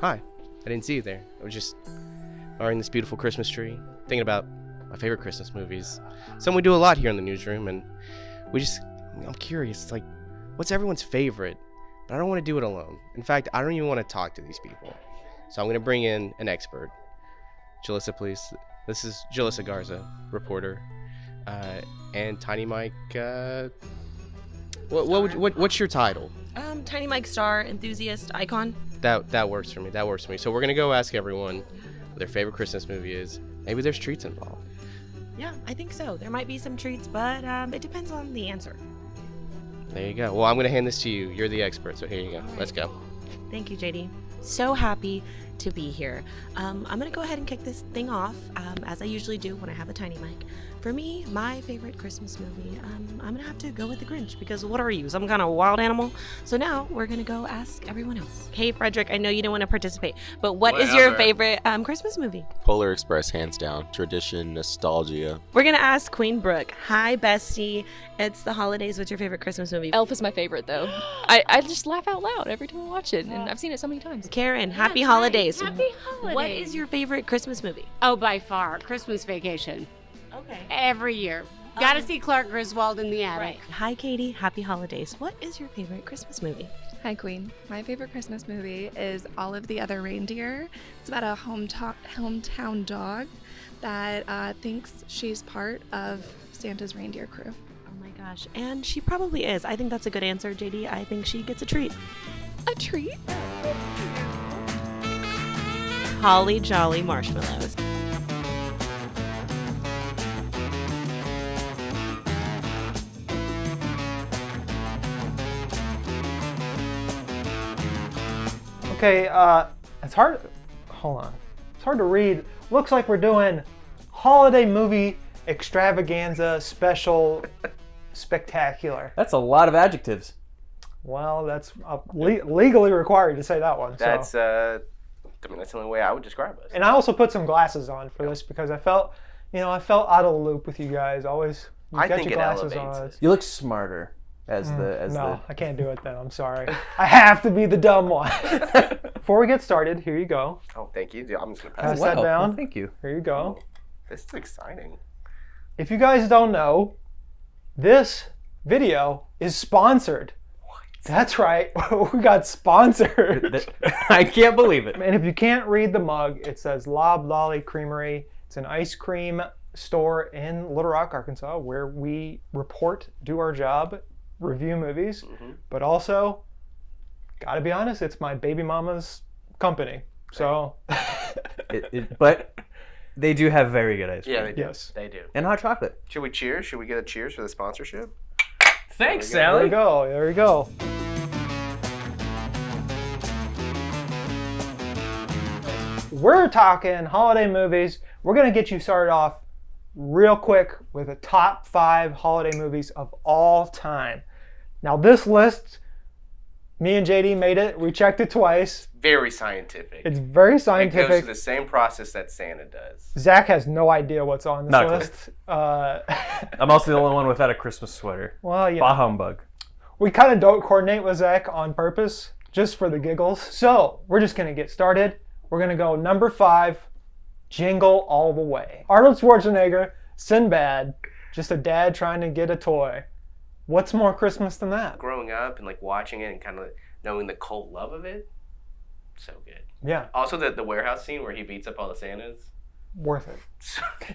Hi. I didn't see you there. I was just admiring this beautiful Christmas tree, thinking about my favorite Christmas movies. Something we do a lot here in the newsroom, and I'm curious, like, what's everyone's favorite? But I don't want to do it alone. In fact, I don't even want to talk to these people. So I'm going to bring in an expert. Jalissa, please. This is Jalissa Garza, reporter. And Tiny Mike, what's your title? Tiny Mike star, enthusiast, icon. That works for me. So we're gonna go ask everyone what their favorite Christmas movie is. Maybe there's treats involved. Yeah, I think so. There might be some treats, but it depends on the answer. There you go. Well, I'm gonna hand this to you. You're the expert, so here you go. Let's go. Thank you, JD. So happy to be here. I'm gonna go ahead and kick this thing off, as I usually do when I have a tiny mic. For me, my favorite Christmas movie, I'm gonna have to go with The Grinch, because what are you, some kind of wild animal? So now we're gonna go ask everyone else. Hey, Frederick, I know you don't want to participate, but what is your favorite Christmas movie? Polar Express, hands down. Tradition, nostalgia. We're gonna ask Queen Brooke. Hi, bestie. It's the holidays. What's your favorite Christmas movie? Elf is my favorite, though. I just laugh out loud every time I watch it, and I've seen it so many times. Karen, happy holidays. Happy holidays. What is your favorite Christmas movie? Oh, by far, Christmas Vacation. Okay. Every year. Gotta see Clark Griswold in the attic. Right. Hi, Katie. Happy holidays. What is your favorite Christmas movie? Hi, Queen. My favorite Christmas movie is All of the Other Reindeer. It's about a hometown dog that thinks she's part of Santa's reindeer crew. Oh my gosh. And she probably is. I think that's a good answer, JD. I think she gets a treat. A treat? Holly Jolly Marshmallows. Okay, it's hard. Hold on. It's hard to read. Looks like we're doing holiday movie extravaganza special spectacular. That's a lot of adjectives. Well, that's legally required to say that one. That's so. that's the only way I would describe us. And I also put some glasses on for this because I felt out of the loop with you guys. Always, I got think your it glasses elevates it. You look smarter I can't do it then. I'm sorry. I have to be the dumb one. Before we get started, here you go. Oh, thank you. I'm just gonna Pass pass that down. Well, thank you. Here you go. This is exciting. If you guys don't know, this video is sponsored. What? That's right. We got sponsored. I can't believe it. And if you can't read the mug, it says Lob Lolly Creamery. It's an ice cream store in Little Rock, Arkansas, where we do our job, review movies, but also, gotta be honest, it's my baby mama's company. So, but they do have very good ice cream. Yeah, they do. Yes. They do. And hot chocolate. Should we cheers? Should we get a cheers for the sponsorship? Thanks, there Sally. we go. There we go. We're talking holiday movies. We're gonna get you started off real quick with the top 5 holiday movies of all time. Now this list, me and JD made it. We checked it twice. Very scientific. It's very It goes scientific. through the same process that Santa does. Zach has no idea what's on this Not a clue. list. I'm also the only one without a Christmas sweater. Well, yeah. Bah humbug. We kind of don't coordinate with Zach on purpose, just for the giggles. So we're just gonna get started. We're gonna go number 5, Jingle All the Way. Arnold Schwarzenegger, Sinbad, just a dad trying to get a toy. What's more Christmas than that? Growing up and like watching it and kind of knowing the cult love of it, so good. Yeah, Also the warehouse scene where he beats up all the Santas, worth it.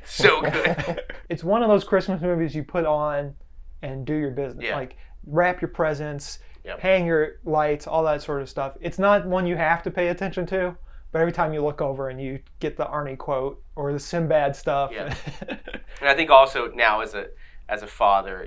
so good. It's one of those Christmas movies you put on and do your business. Yeah. Like wrap your presents, Yep. hang your lights, all that sort of stuff. It's not one you have to pay attention to, but every time you look over and you get the Arnie quote or the Sinbad stuff. Yeah. And I think also now as a father,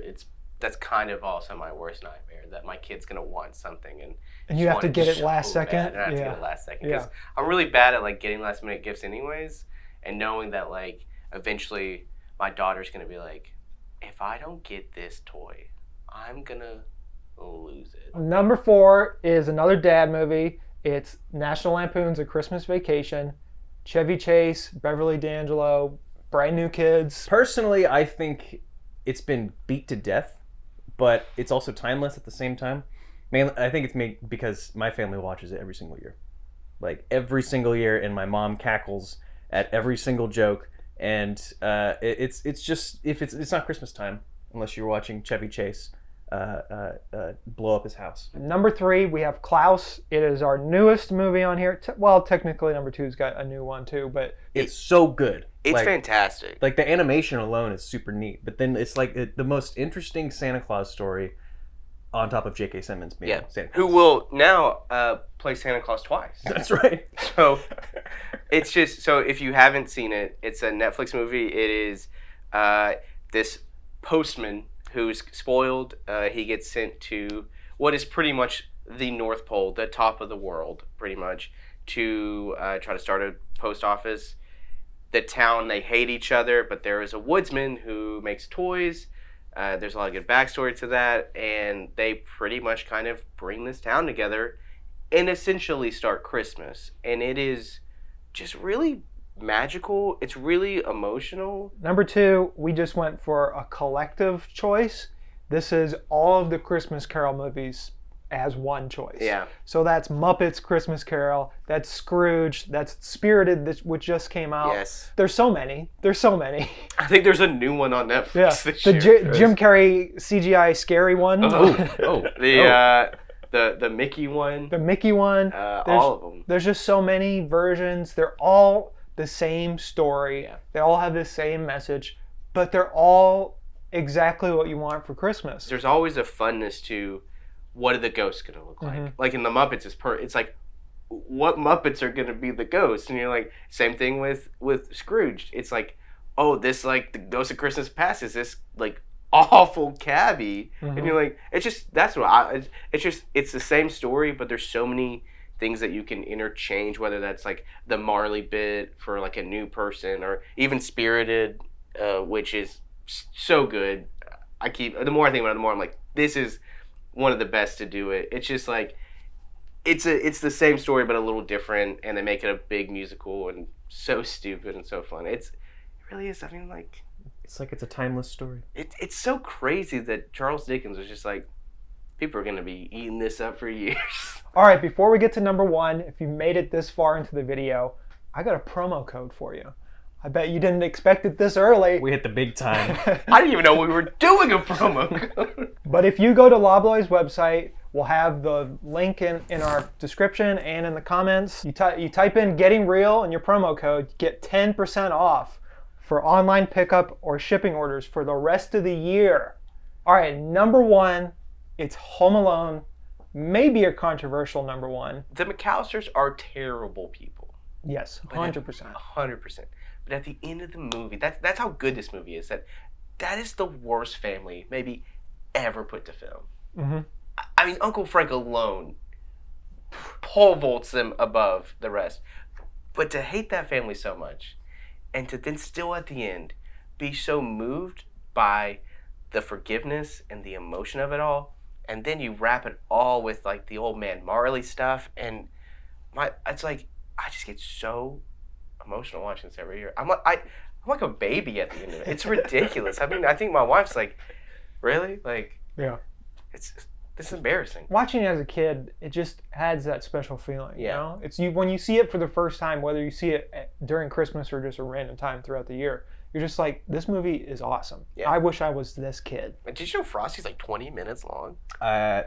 that's kind of also my worst nightmare, that my kid's gonna want something and you just have want to get it so last bad, second. and I have to Yeah. get it last second Yeah. because I'm really bad at like getting last minute gifts anyways, and knowing that like eventually my daughter's gonna be like, if I don't get this toy, I'm gonna lose it. Number 4 is another dad movie. It's National Lampoon's A Christmas Vacation. Chevy Chase, Beverly D'Angelo, brand new kids. Personally, I think it's been beat to death, but it's also timeless at the same time. Mainly, I think it's made because my family watches it every single year. like every single year, and my mom cackles at every single joke. And it's just, if it's not Christmas time unless you're watching Chevy Chase blow up his house. Number 3, we have Klaus. It is our newest movie on here. Well, technically number 2's got a new one too, but It's so good. It's fantastic. Like the animation alone is super neat, but then it's like the most interesting Santa Claus story on top of J.K. Simmons being Santa Claus. Who will now play Santa Claus twice. That's right. So it's just, so if you haven't seen it, it's a Netflix movie. It is this postman who's spoiled. He gets sent to what is pretty much the North Pole, the top of the world, pretty much, to try to start a post office. The town, they hate each other, but there is a woodsman who makes toys. There's a lot of good backstory to that, and they pretty much kind of bring this town together and essentially start Christmas. And it is just really magical. It's really emotional. Number 2, we just went for a collective choice. This is all of the Christmas Carol movies as one choice. Yeah. So that's Muppets Christmas Carol, that's Scrooge, that's Spirited, which just came out. Yes. There's so many. I think there's a new one on Netflix Yeah. this The year. Jim Carrey CGI scary one. The Mickey one. The Mickey one. All of them. There's just so many versions. They're all the same story. Yeah. They all have the same message, but they're all exactly what you want for Christmas. There's always a funness to what are the ghosts going to look like. Mhm. Like in the Muppets, it's like, what Muppets are going to be the ghosts? And you're like, same thing with Scrooge. It's like, oh, this, like, the Ghost of Christmas Past is this, like, awful cabbie. Mhm. And you're like, it's just, that's what it's the same story, but there's so many things that you can interchange, whether that's like the Marley bit for like a new person, or even Spirited, which is so good. The more I think about it, the more I'm like, this is one of the best to do it. It's just like, it's the same story but a little different, and they make it a big musical and so stupid and so fun. It really is. I mean, like, It's like it's a timeless story. it's so crazy that Charles Dickens was just like, people are gonna be eating this up for years. All right, before we get to number 1, if you made it this far into the video, I got a promo code for you. I bet you didn't expect it this early. We hit the big time. I didn't even know we were doing a promo code. But if you go to Lobloy's website, we'll have the link in our description and in the comments. You type in Getting Real and your promo code, you get 10% off for online pickup or shipping orders for the rest of the year. All right, number 1, it's Home Alone. Maybe a controversial number 1. The McAllisters are terrible people. Yes, 100%. 100%. But at the end of the movie, that's how good this movie is. That is the worst family maybe ever put to film. Mm-hmm. I mean, Uncle Frank alone pole vaults them above the rest. But to hate that family so much, and to then still at the end be so moved by the forgiveness and the emotion of it all, and then you wrap it all with like the old man Marley stuff, and it's like I just get so emotional watching this every year. I'm like a baby at the end of it. It's ridiculous. I mean, I think my wife's like, really? Like, Yeah. it's embarrassing. Watching it as a kid, it just adds that special feeling. You Yeah. know, it's when you see it for the first time, whether you see it during Christmas or just a random time throughout the year, you're just like, this movie is awesome. Yeah. I wish I was this kid. And did you know Frosty's like 20 minutes long?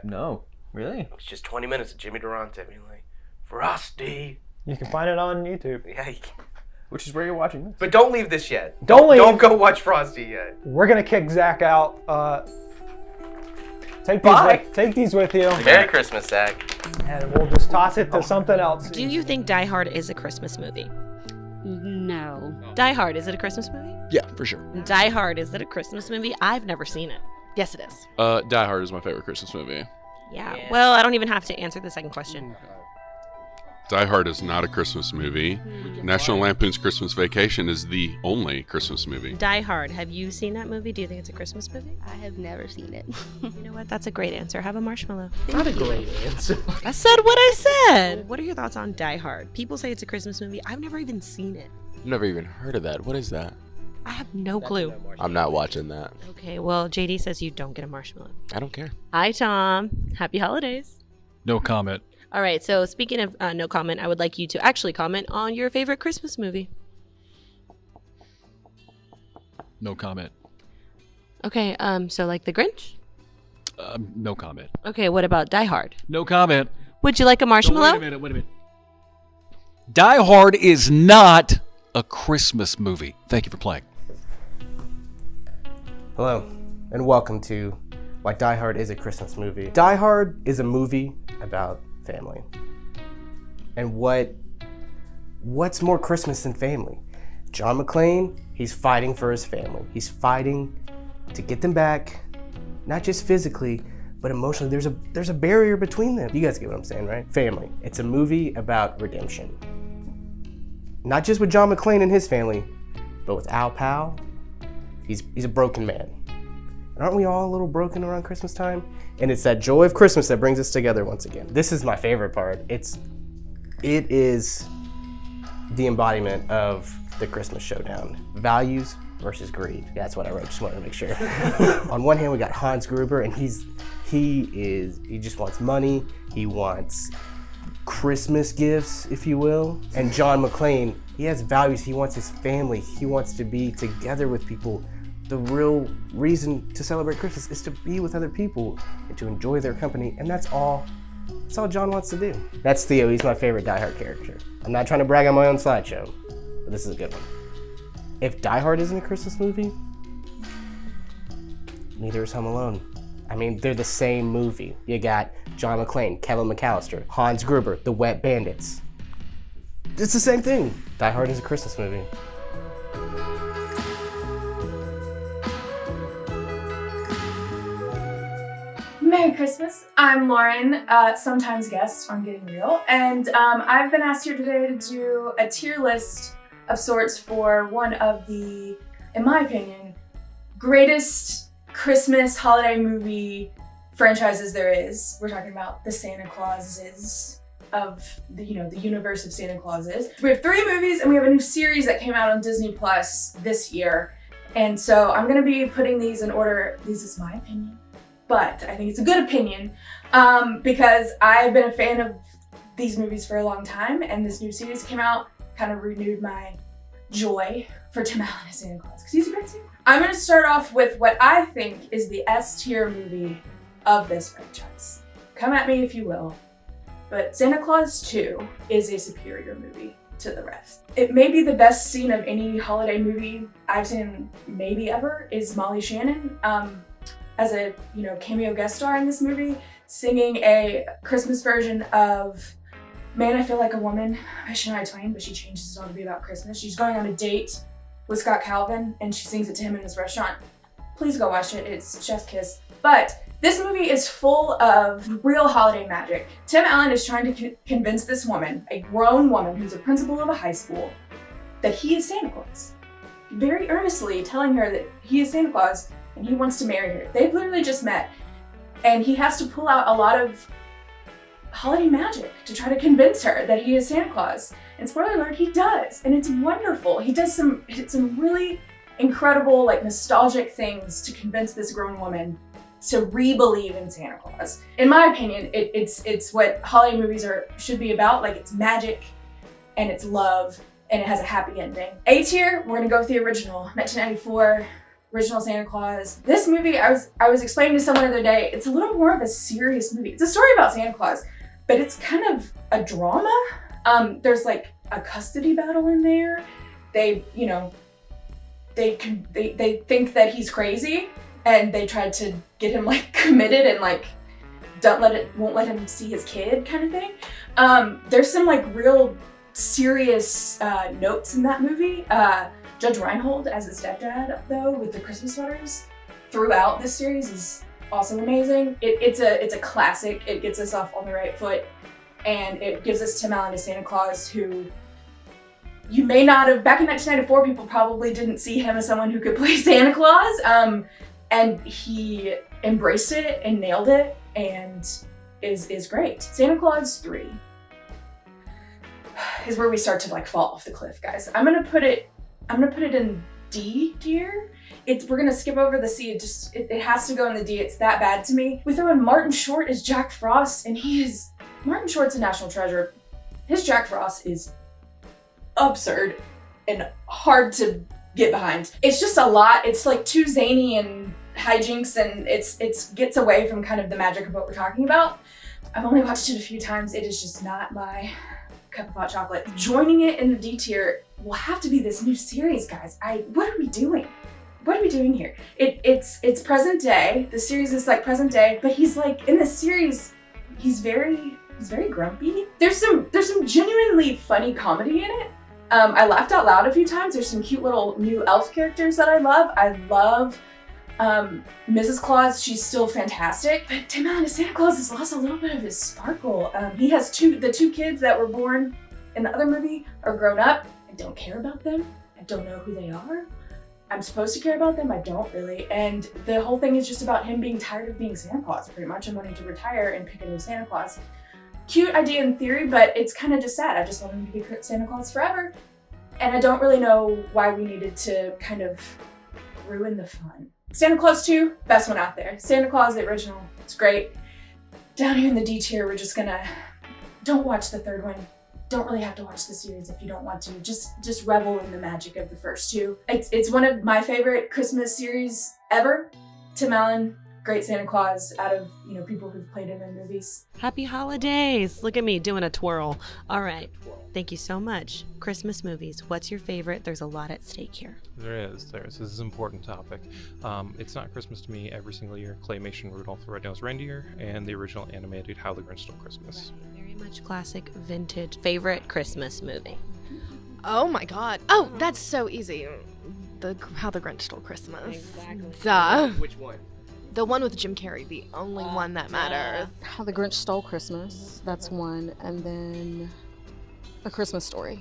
No. Really? It's just 20 minutes of Jimmy Durante being like, Frosty. You can find it on YouTube. Yeah, you can. Which is where you're watching this. But don't leave this yet. Don't leave. Don't go watch Frosty yet. We're gonna kick Zach out. Take these with you, Merry Christmas, Zach. and we'll just toss it to something else. Do you think Die Hard is a Christmas movie? No. Die Hard, is it a Christmas movie? Yeah, for sure. Die Hard, is it a Christmas movie? I've never seen it. Yes, it is. Die Hard is my favorite Christmas movie. Yeah. Well, I don't even have to answer the second question. Die Hard is not a Christmas movie. National Lampoon's Christmas Vacation is the only Christmas movie. Die Hard, have you seen that movie? Do you think it's a Christmas movie? I have never seen it. You know what? That's a great answer. Have a marshmallow. Not a great answer. I said what I said. What are your thoughts on Die Hard? People say it's a Christmas movie. I've never even seen it. I've never even heard of that. What is that? I have no clue. I'm not watching that. Okay, well, JD says you don't get a marshmallow. I don't care. Hi, Tom. Happy holidays. No comment. All right, so speaking of no comment, I would like you to actually comment on your favorite Christmas movie. No comment. Okay, so like The Grinch? No comment. Okay, what about Die Hard? No comment. Would you like a marshmallow? Wait a minute. Die Hard is not a Christmas movie. Thank you for playing. Hello, and welcome to Why Die Hard is a Christmas Movie. Die Hard is a movie about family. And what's more Christmas than family? John McClane, he's fighting for his family. He's fighting to get them back, not just physically, but emotionally. There's a barrier between them. You guys get what I'm saying, right? Family. It's a movie about redemption. Not just with John McClane and his family, but with Al Powell. He's a broken man. And aren't we all a little broken around Christmas time? And it's that joy of Christmas that brings us together once again. This is my favorite part. It is the embodiment of the Christmas showdown. Values versus greed. That's what I wrote, just wanted to make sure. On one hand, we got Hans Gruber, and he just wants money. He wants Christmas gifts, if you will. And John McClane, he has values. He wants his family. He wants to be together with people. The real reason to celebrate Christmas is to be with other people and to enjoy their company, and that's all John wants to do. That's Theo. He's my favorite Die Hard character. I'm not trying to brag on my own slideshow, but this is a good one. If Die Hard isn't a Christmas movie, neither is Home Alone. I mean, they're the same movie. You got John McClane, Kevin McAllister, Hans Gruber, the Wet Bandits. It's the same thing. Die Hard is a Christmas movie. Merry Christmas. I'm Lauren, sometimes guest on Getting Real, and I've been asked here today to do a tier list of sorts for one of the, in my opinion, greatest Christmas holiday movie franchises there is. We're talking about the Santa Clauses of the universe of Santa Clauses. We have 3 movies and we have a new series that came out on Disney Plus this year. And so I'm gonna be putting these in order. This is my opinion, but I think it's a good opinion because I've been a fan of these movies for a long time, and this new series came out, kind of renewed my joy for Tim Allen as Santa Claus, because he's a great Santa Claus. I'm gonna start off with what I think is the S tier movie of this franchise. Come at me if you will, but Santa Claus 2 is a superior movie to the rest. It may be the best scene of any holiday movie I've seen, maybe ever, is Molly Shannon as a cameo guest star in this movie, singing a Christmas version of Man, I Feel Like a Woman by Shania Twain, but she changes it all to be about Christmas. She's going on a date with Scott Calvin, and she sings it to him in this restaurant. Please go watch it, it's chef's kiss. But this movie is full of real holiday magic. Tim Allen is trying to convince this woman, a grown woman who's a principal of a high school, that he is Santa Claus. Very earnestly telling her that he is Santa Claus and he wants to marry her. They've literally just met, and he has to pull out a lot of holiday magic to try to convince her that he is Santa Claus. And spoiler alert, he does, and it's wonderful. He does some really incredible, nostalgic things to convince this grown woman to re-believe in Santa Claus. In my opinion, it's what holiday movies should be about. It's magic, and it's love, and it has a happy ending. A tier, we're gonna go with the original, 1994. Original Santa Claus. This movie, I was explaining to someone the other day, it's a little more of a serious movie. It's a story about Santa Claus, but it's kind of a drama. There's a custody battle in there. They think that he's crazy, and they tried to get him committed and won't let him see his kid kind of thing. There's some real serious notes in that movie. Judge Reinhold as the stepdad, though, with the Christmas sweaters throughout this series is also amazing. It's a classic. It gets us off on the right foot, and it gives us Tim Allen as Santa Claus, who you may not have, back in 1994, people probably didn't see him as someone who could play Santa Claus, and he embraced it and nailed it, and is great. Santa Claus 3 is where we start to fall off the cliff, guys. I'm gonna put it in D tier. We're gonna skip over the C. It has to go in the D. It's that bad to me. We throw in Martin Short as Jack Frost, and he is Martin Short's a national treasure. His Jack Frost is absurd and hard to get behind. It's just a lot. It's like too zany and hijinks, and it's gets away from kind of the magic of what we're talking about. I've only watched it a few times. It is just not my cup of hot chocolate. Joining it in the D tier will have to be this new series, guys. What are we doing? What are we doing here? It's present day. The series is like present day, but he's like in the series, he's very grumpy. There's some genuinely funny comedy in it. I laughed out loud a few times. There's some cute little new elf characters that I love. I love Mrs. Claus. She's still fantastic. But Tim Allen as Santa Claus has lost a little bit of his sparkle. He has the two kids that were born in the other movie are grown up. I don't care about them. I don't know who they are. I'm supposed to care about them. I don't really. And the whole thing is just about him being tired of being Santa Claus, pretty much, and wanting to retire and pick a new Santa Claus. Cute idea in theory, but it's kind of just sad. I just want him to be Santa Claus forever. And I don't really know why we needed to kind of ruin the fun. Santa Claus 2, best one out there. Santa Claus, the original, it's great. Down here in the D tier, we're just gonna, don't watch the third one. Don't really have to watch the series if you don't want to. Just revel in the magic of the first two. It's one of my favorite Christmas series ever. Tim Allen, great Santa Claus out of, people who've played him in movies. Happy holidays. Look at me doing a twirl. All right. Thank you so much. Christmas movies. What's your favorite? There's a lot at stake here. There is. This is an important topic. It's not Christmas to me every single year. Claymation Rudolph the Red-Nosed Reindeer and the original animated How the Grinch Stole Christmas. Right. Very much classic, vintage, favorite Christmas movie. Oh my god. Oh, that's so easy. How the Grinch Stole Christmas. Exactly. Duh. Which one? The one with Jim Carrey, the only one that matters. How the Grinch Stole Christmas. That's one. And then A Christmas Story.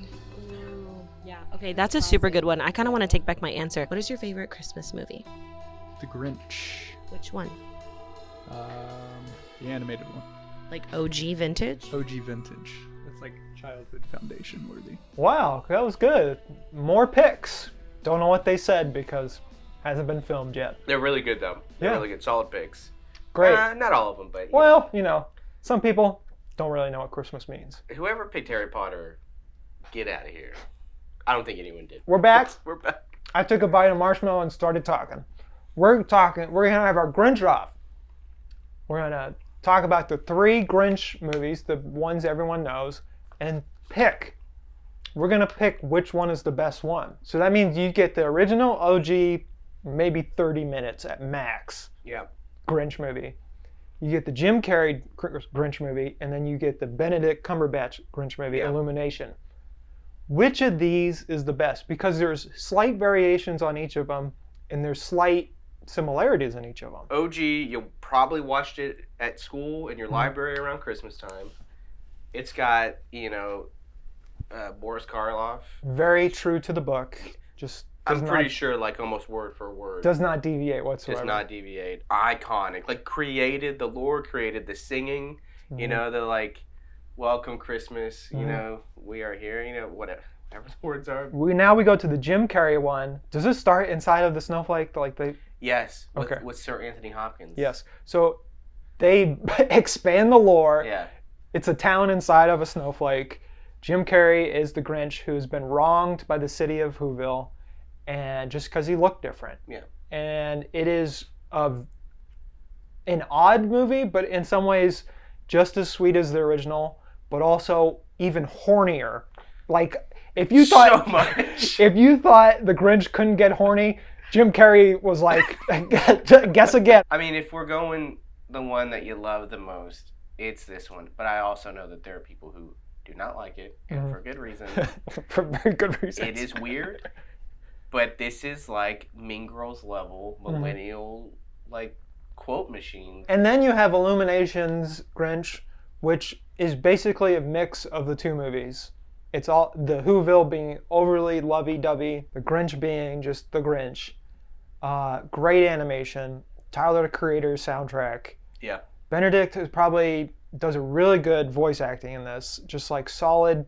Yeah. Okay, that's a super good one. I kind of want to take back my answer. What is your favorite Christmas movie? The Grinch. Which one? The animated one. Like OG vintage? OG vintage. It's like childhood foundation worthy. Wow, that was good. More picks. Don't know what they said because hasn't been filmed yet. They're really good though. They're really good. Solid picks. Great. Not all of them, but well, some people don't really know what Christmas means. Whoever picked Harry Potter, get out of here. I don't think anyone did. We're back. We're back. I took a bite of marshmallow and started talking. We're gonna have our Grinch-off. We're gonna talk about the 3 Grinch movies, the ones everyone knows, and pick. We're gonna pick which one is the best one. So that means you get the original OG, maybe 30 minutes at max. Yeah. Grinch movie. You get the Jim Carrey Grinch movie, and then you get the Benedict Cumberbatch Grinch movie, Illumination. Which of these is the best? Because there's slight variations on each of them, and there's slight similarities in each of them. OG, you probably watched it at school in your library around Christmas time. It's got, Boris Karloff. Very true to the book. I'm pretty sure, almost word for word. Does not deviate whatsoever. Does not deviate. Iconic. The Lord created the singing, the welcome Christmas, we are here, whatever the words are. We go to the Jim Carrey one. Does this start inside of the snowflake? Yes, with Sir Anthony Hopkins. Yes. So they expand the lore. Yeah. It's a town inside of a snowflake. Jim Carrey is the Grinch who's been wronged by the city of Whoville, and just because he looked different. Yeah. And it is an odd movie, but in some ways just as sweet as the original, but also even hornier. If you thought the Grinch couldn't get horny, Jim Carrey was like, guess again. I mean, if we're going the one that you love the most, it's this one. But I also know that there are people who do not like it, and for good reason. For very good reasons. It is weird, but this is Mean Girls level, millennial, quote machine. And then you have Illumination's Grinch, which is basically a mix of the 2 movies. It's all the Whoville being overly lovey-dovey, the Grinch being just the Grinch. Great animation. Tyler the Creator's soundtrack. Yeah. Benedict does a really good voice acting in this, just solid.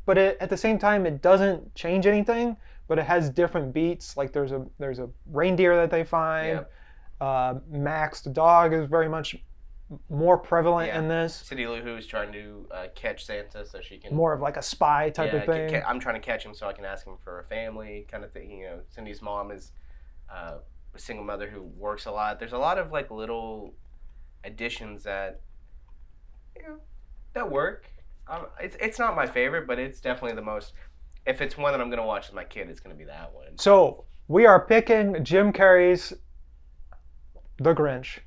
But at the same time, it doesn't change anything, but it has different beats. There's a reindeer that they find. Yeah. Max the dog is very much more prevalent in this. Cindy Lou Who's trying to catch Santa so she can. More of like a spy type of thing. I'm trying to catch him so I can ask him for a family kind of thing. You know, Cindy's mom is a single mother who works a lot. There's a lot of like little additions that, you know, that work. It's not my favorite, but it's definitely the most. If it's one that I'm gonna watch with my kid, it's gonna be that one. So we are picking Jim Carrey's The Grinch.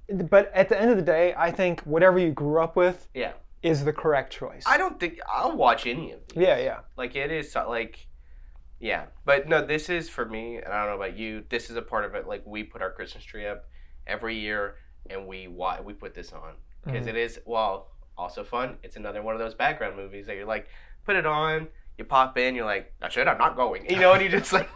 But at the end of the day, I think whatever you grew up with is the correct choice. I don't think I'll watch any of these. Yeah. Like it is like, yeah. But no, this is for me, and I don't know about you. This is a part of it. Like we put our Christmas tree up every year, and we put this on because it is also fun. It's another one of those background movies that you're like, put it on. You pop in, you're like, that's it, I'm not going. You know, and you just like,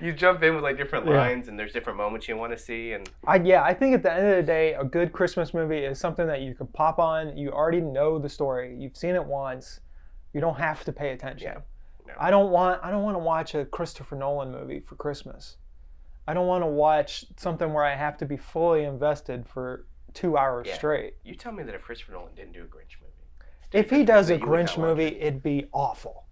you jump in with like different lines and there's different moments you want to see. And I think at the end of the day, a good Christmas movie is something that you can pop on. You already know the story. You've seen it once. You don't have to pay attention. No. I don't want to watch a Christopher Nolan movie for Christmas. I don't want to watch something where I have to be fully invested for 2 hours straight. You tell me that if Christopher Nolan didn't do a Grinch movie. If he does a Grinch movie, it'd be awful.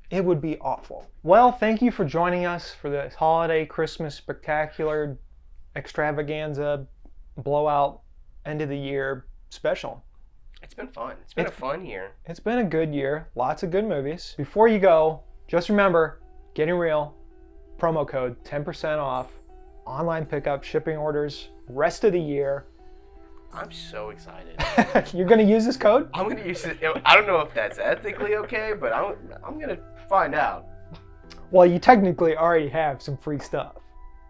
It would be awful. Well, thank you for joining us for this holiday Christmas spectacular extravaganza blowout end of the year special. It's been fun. It's been a fun year. It's been a good year. Lots of good movies. Before you go, just remember, Getting Real, promo code 10% off, online pickup, shipping orders, rest of the year. I'm so excited. You're going to use this code? I'm going to use it. I don't know if that's ethically okay, but I'm going to find out. Well, you technically already have some free stuff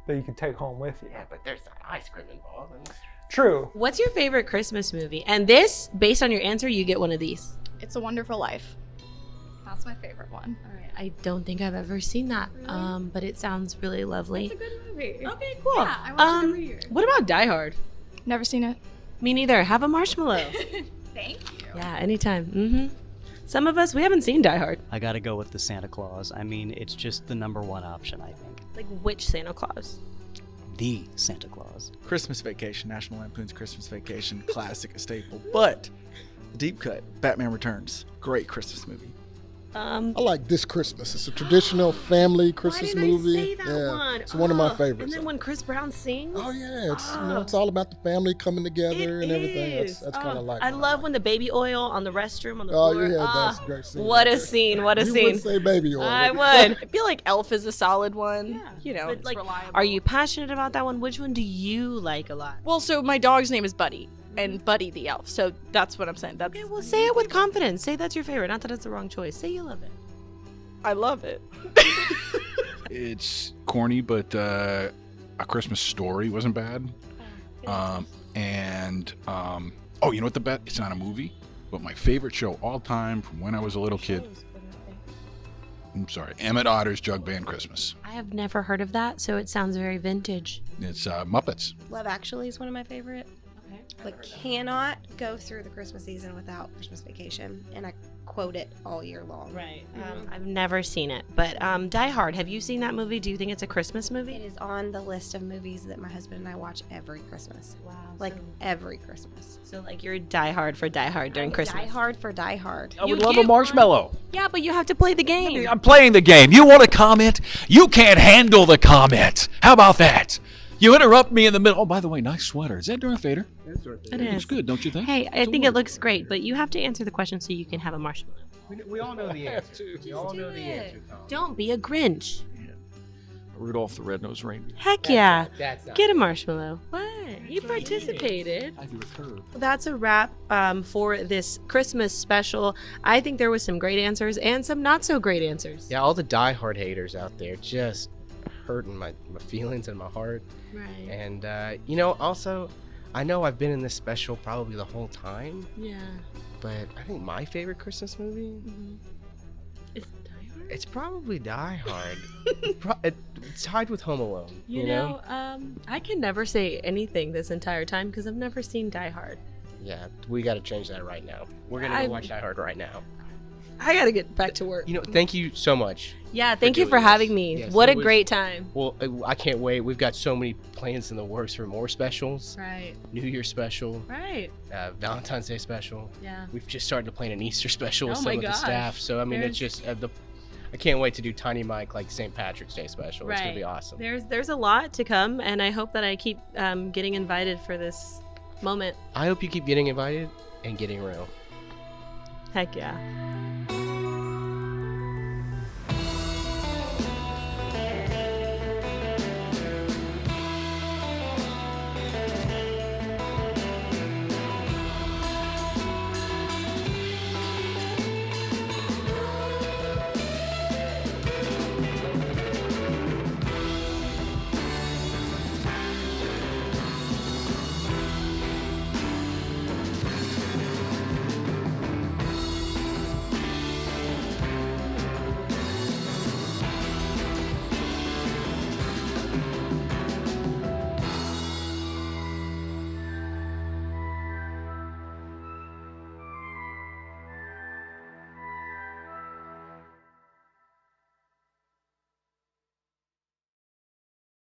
that you can take home with you. Yeah, but there's that ice cream involved. True. What's your favorite Christmas movie? And this, based on your answer, you get one of these. It's a Wonderful Life. That's my favorite one. All right. I don't think I've ever seen that, but it sounds really lovely. It's a good movie. Okay, cool. Yeah, I watch it every year. What about Die Hard? Never seen it. Me neither. Have a marshmallow. Thank you. Yeah, anytime. Some of us, we haven't seen Die Hard. I gotta go with the Santa Claus. I mean, it's just the number one option, I think. Like which Santa Claus? The Santa Claus. Christmas Vacation, National Lampoon's Christmas Vacation, classic, a staple. But deep cut, Batman Returns, great Christmas movie. I like This Christmas. It's a traditional family Christmas movie. Say that one? It's one of my favorites. And then when Chris Brown sings. Oh yeah, it's it's all about the family coming together and everything. That's kind of like. I love when the baby oil on the restroom on the floor. floor. Yeah, that's a great scene. What a scene! What a you scene! would say baby oil. I would. I feel like Elf is a solid one. Yeah. You know, But, it's like, reliable. are you passionate about that one? Which one do you like a lot? Well, so my dog's name is Buddy, and Buddy the elf. So that's what I'm saying. That's Okay, well, say it with confidence. Say that's your favorite. Not that it's the wrong choice. Say you love it. I love it. It's corny, but A Christmas Story wasn't bad. Oh, you know what it's not a movie, but my favorite show all time from when I was a little kid. I'm sorry, Emmett Otter's Jug Band Christmas. I have never heard of that, so it sounds very vintage. It's Muppets. Love Actually is one of my favorite. Okay. Like cannot go through the Christmas season without Christmas Vacation, and I quote it all year long. Right. I've never seen it, but Die Hard. Have you seen that movie? Do you think it's a Christmas movie? It is on the list of movies that my husband and I watch every Christmas. Wow. Like every Christmas. So like you're Die Hard for Die Hard during Christmas. Die Hard for Die Hard. I would love a marshmallow. Yeah, but you have to play the game. I'm playing the game. You want to comment? You can't handle the comment. How about that? You interrupt me in the middle. Oh, by the way, nice sweater. Is that Darth Vader? It is. It's good, don't you think? Hey, I think it looks great, but you have to answer the question so you can have a marshmallow. We all know the answer. We all know the answer, Tom. Don't be a Grinch. Rudolph the Red-Nosed Reindeer. Heck yeah. That's not Get a marshmallow. What? You participated. I do a curve. That's a wrap for this Christmas special. I think there was some great answers and some not so great answers. Yeah, all the Die Hard haters out there just hurting my feelings and my heart. Right. And, also, I know I've been in this special probably the whole time, Yeah. but I think my favorite Christmas movie, Is it Die Hard? it's probably Die Hard. It's tied with Home Alone, You know, I can never say anything this entire time because I've never seen Die Hard. Yeah, we got to change that right now. We're going to I- go watch Die Hard right now. I gotta get back to work. You know, thank you so much. Yeah, thank you doing for this. having me. Yes, What it a was- great time. Well, I can't wait. We've got so many plans in the works for more specials. Right. New Year special. Right. Valentine's Day special. Yeah. We've just started to plan an Easter special with Oh some my of the gosh. staff. So I mean, it's There's- just I can't wait to do Tiny Mike like St. Patrick's Day special. It's gonna be awesome. There's a lot to come, and I hope that I keep getting invited for this moment. I hope you keep getting invited and getting real. Heck yeah.